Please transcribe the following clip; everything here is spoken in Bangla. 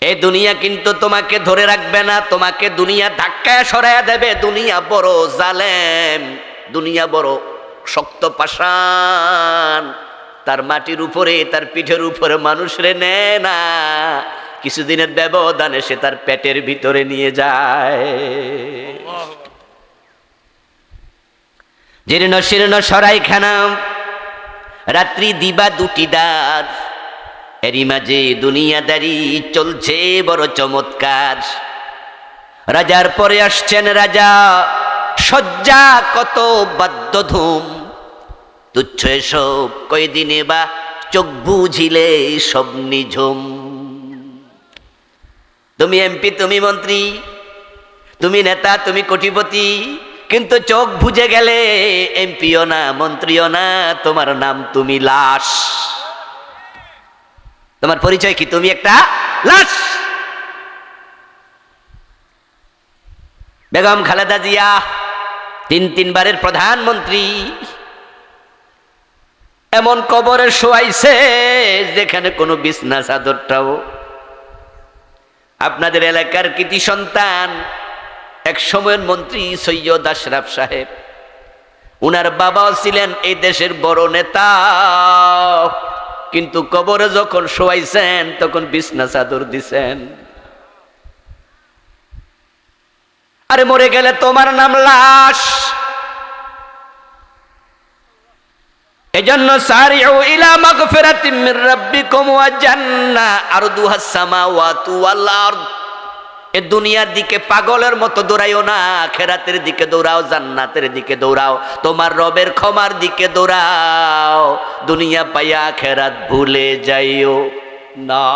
এই দুনিয়া কিন্তু তোমাকে ধরে রাখবে না, তোমাকে দুনিয়া ধাক্কায় সরাইয়া দেবে। দুনিয়া বড় জালেম, দুনিয়া বড় শক্ত পাষাণ, তার মাটির উপরে, তার পিঠের উপরে মানুষরে নেয় না, কিছুদিনের ব্যবধানে সে তার পেটের ভিতরে নিয়ে যায়। জীর্ণ শীর্ণ সরাইখানা, রাত্রি দিবা দুটি দ্বার, এরই মাঝে দুনিয়াদারি চলছে বড় চমৎকার। রাজার পরে আসছেন রাজা, শয্যা কত বাদ্যধুম, তুচ্ছ এসব কয়দিনে বা চোখ বুঝিলে সব নিঝুম। তুমি এমপি, তুমি মন্ত্রী, তুমি নেতা, তুমি কোটিপতি, কিন্তু চোখ বুঝে গেলে এমপিও না, মন্ত্রীও না, তোমার নাম তুমি লাশ। তোমার পরিচয় কি? তুমি একটা লাশ। বেগম খালেদা জিয়া তিনবারের প্রধানমন্ত্রী, এমন কবরে শোয়াইছে যেখানে কোনো বিছনা চাদরটাও। আপনাদের এলাকার কৃতি সন্তান, এক সময়ের মন্ত্রী সৈয়দ আশরাফ সাহেব, উনার বাবাও ছিলেন এই দেশের বড় নেতা, কিন্তু কবরে যখন শোয়াইছেন তখন বিছনা চাদর দিছেন। আরে মরে গেলে তোমার নাম লাশ। এজন্য সারিউ ইলা মাগফিরাতিম মির রাব্বিকুম ওয়া জান্নাহ আরদুহাস সামাওয়াতু ওয়াল আরদ। এ দুনিয়ার দিকে পাগলের মতো দৌড়াইও না, আখিরাতের দিকে দৌড়াও, জান্নাতের দিকে দৌড়াও, তোমার রবের ক্ষমার দিকে দৌড়াও। দুনিয়া পাইয়া আখিরাত ভুলে যাইও না।